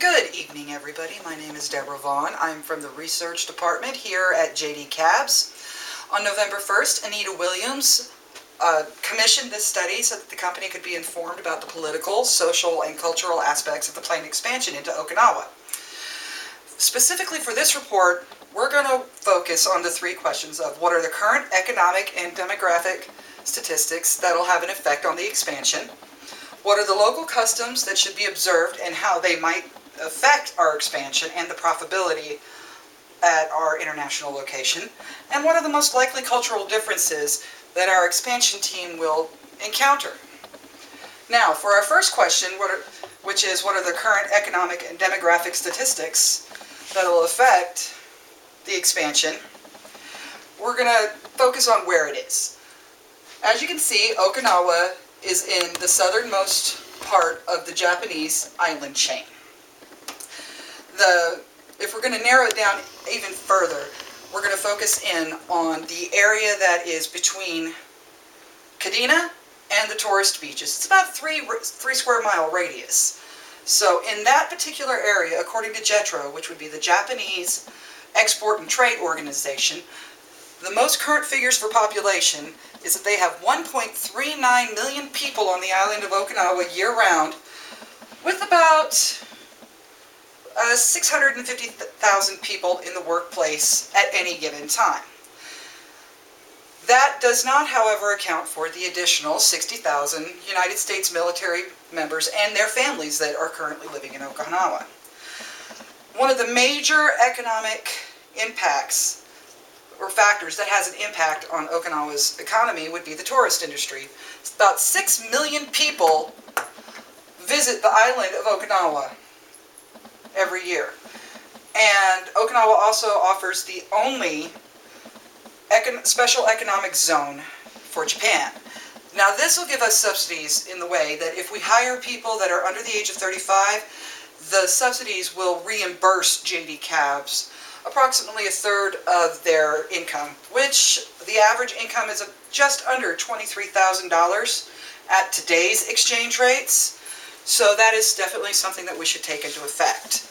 Good evening, everybody. My name is Deborah Vaughn. I'm from the research department here at KABB. On November 1st, Anita Williams commissioned this study so that the company could be informed about the political, social, and cultural aspects of the plane expansion into Okinawa. Specifically for this report, we're going to focus on the three questions of what are the current economic and demographic statistics that will have an effect on the expansion, what are the local customs that should be observed and how they might affect our expansion and the profitability at our international location, and what are the most likely cultural differences that our expansion team will encounter. Now, for our first question, which is what are the current economic and demographic statistics that will affect the expansion, we're going to focus on where it is. As you can see, Okinawa is in the southernmost part of the Japanese island chain. If we're going to narrow it down even further, we're going to focus in on the area that is between Kadena and the tourist beaches. It's about three square mile radius. So in that particular area, according to JETRO, which would be the Japanese Export and Trade Organization, the most current figures for population is that they have 1.39 million people on the island of Okinawa year-round, with about 650,000 people in the workplace at any given time. That does not, however, account for the additional 60,000 United States military members and their families that are currently living in Okinawa. One of the major economic impacts or factors that has an impact on Okinawa's economy would be the tourist industry. About 6 million people visit the island of Okinawa every year. And Okinawa also offers the only special economic zone for Japan. Now this will give us subsidies in the way that if we hire people that are under the age of 35, the subsidies will reimburse KABB approximately a third of their income, which the average income is just under $23,000 at today's exchange rates. So that is definitely something that we should take into effect.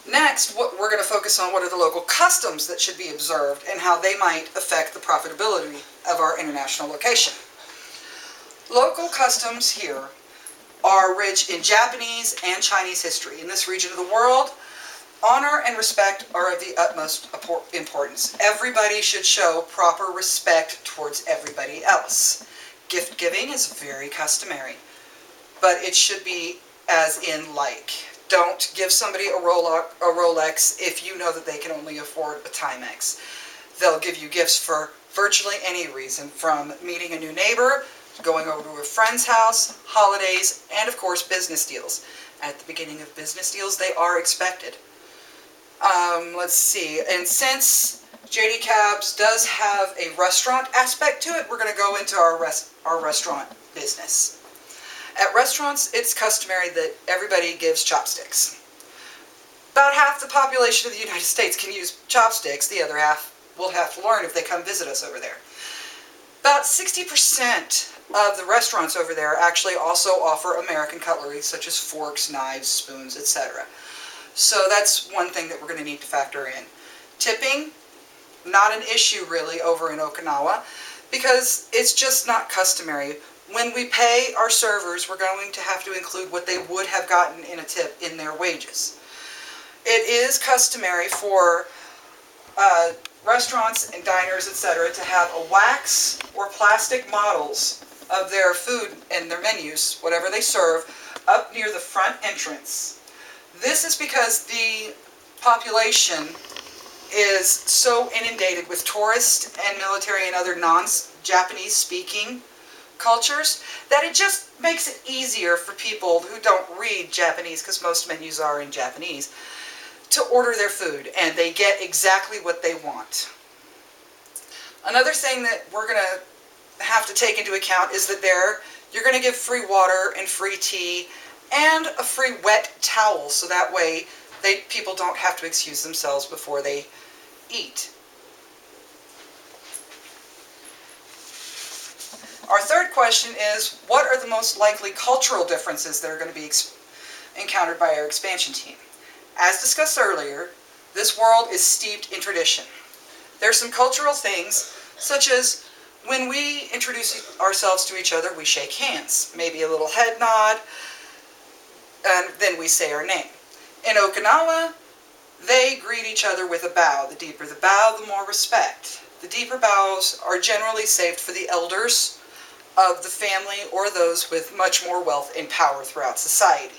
Next, we're going to focus on what are the local customs that should be observed and how they might affect the profitability of our international location. Local customs here are rich in Japanese and Chinese history. In this region of the world, honor and respect are of the utmost importance. Everybody should show proper respect towards everybody else. Gift giving is very customary, but it should be as in like. Don't give somebody a Rolex if you know that they can only afford a Timex. They'll give you gifts for virtually any reason, from meeting a new neighbor, going over to a friend's house, holidays, and of course business deals. At the beginning of business deals, they are expected. Let's see, and since KABB does have a restaurant aspect to it, we're going to go into our restaurant business. At restaurants, it's customary that everybody gives chopsticks. About half the population of the United States can use chopsticks. The other half will have to learn if they come visit us over there. About 60% of the restaurants over there actually also offer American cutlery, such as forks, knives, spoons, etc. So that's one thing that we're going to need to factor in. Tipping, not an issue really over in Okinawa, because it's just not customary. When we pay our servers, we're going to have to include what they would have gotten in a tip in their wages. It is customary for restaurants and diners, etc., to have a wax or plastic models of their food and their menus, whatever they serve, up near the front entrance. This is because the population is so inundated with tourist and military and other non-Japanese speaking cultures that it just makes it easier for people who don't read Japanese, because most menus are in Japanese, to order their food, and they get exactly what they want. Another thing that we're going to have to take into account is that you're going to give free water and free tea and a free wet towel, so that way people don't have to excuse themselves before they eat. Our third question is, what are the most likely cultural differences that are going to be encountered by our expansion team. As discussed earlier, this world is steeped in tradition. There are some cultural things, such as when we introduce ourselves to each other, we shake hands, maybe a little head nod, and then we say our name. In Okinawa, they greet each other with a bow. The deeper the bow, the more respect. The deeper bows are generally saved for the elders of the family or those with much more wealth and power throughout society.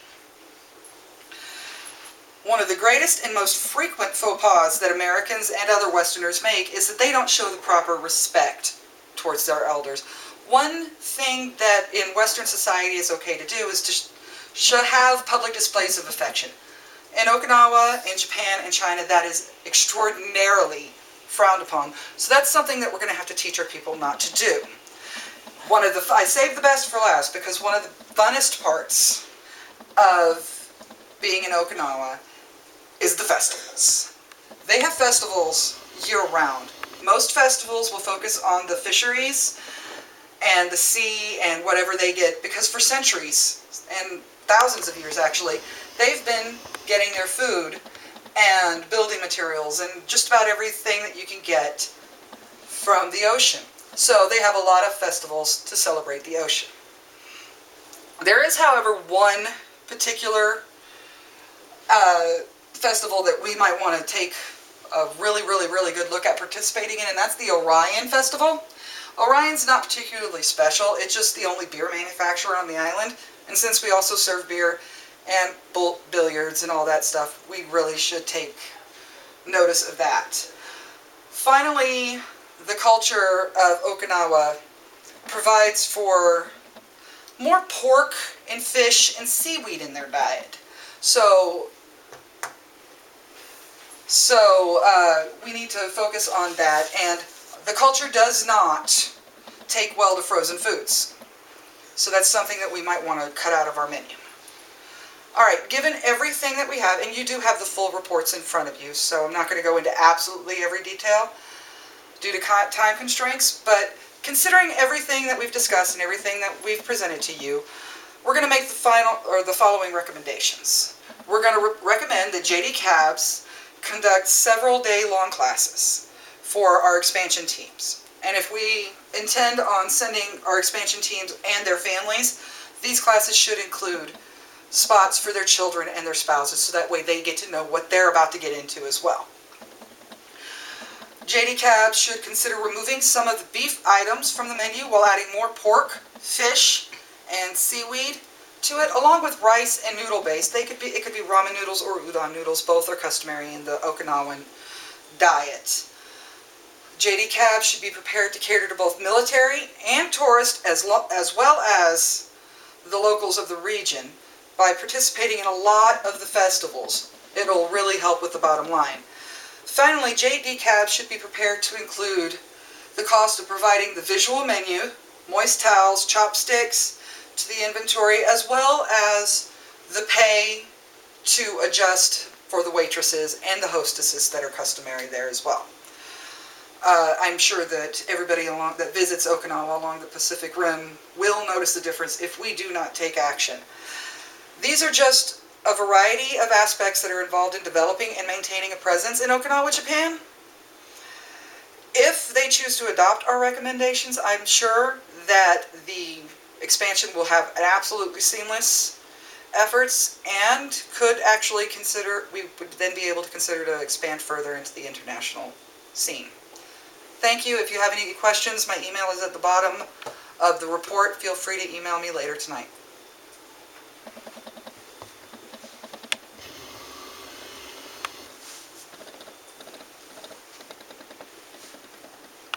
One of the greatest and most frequent faux pas that Americans and other Westerners make is that they don't show the proper respect towards their elders. One thing that in Western society is okay to do is to have public displays of affection. In Okinawa, in Japan, and China, that is extraordinarily frowned upon. So that's something that we're going to have to teach our people not to do. I saved the best for last because one of the funnest parts of being in Okinawa is the festivals. They have festivals year-round. Most festivals will focus on the fisheries and the sea and whatever they get, because for centuries, and thousands of years actually, they've been getting their food and building materials and just about everything that you can get from the ocean. So they have a lot of festivals to celebrate the ocean. There is, however, one particular festival that we might want to take a really good look at participating in, and that's the Orion Festival. Orion's not particularly special. It's just the only beer manufacturer on the island, and since we also serve beer and billiards and all that stuff, we really should take notice of that. Finally, the culture of Okinawa provides for more pork and fish and seaweed in their diet. So we need to focus on that, and the culture does not take well to frozen foods. So that's something that we might want to cut out of our menu. Alright, given everything that we have, and you do have the full reports in front of you, so I'm not going to go into absolutely every detail due to time constraints, but considering everything that we've discussed and everything that we've presented to you, we're going to make the following recommendations. We're going to recommend that KABB conduct several day-long classes for our expansion teams. And if we intend on sending our expansion teams and their families, these classes should include spots for their children and their spouses, so that way they get to know what they're about to get into as well. KABB should consider removing some of the beef items from the menu while adding more pork, fish, and seaweed to it, along with rice and noodle base. It could be ramen noodles or udon noodles. Both are customary in the Okinawan diet. KABB should be prepared to cater to both military and tourists as well as the locals of the region by participating in a lot of the festivals. It'll really help with the bottom line. Finally, KABB should be prepared to include the cost of providing the visual menu, moist towels, chopsticks to the inventory, as well as the pay to adjust for the waitresses and the hostesses that are customary there as well. I'm sure that everybody that visits Okinawa along the Pacific Rim will notice the difference if we do not take action. These are just a variety of aspects that are involved in developing and maintaining a presence in Okinawa, Japan. If they choose to adopt our recommendations, I'm sure that the expansion will have an absolutely seamless efforts and could actually we would then be able to consider to expand further into the international scene. Thank you. If you have any questions, my email is at the bottom of the report. Feel free to email me later tonight.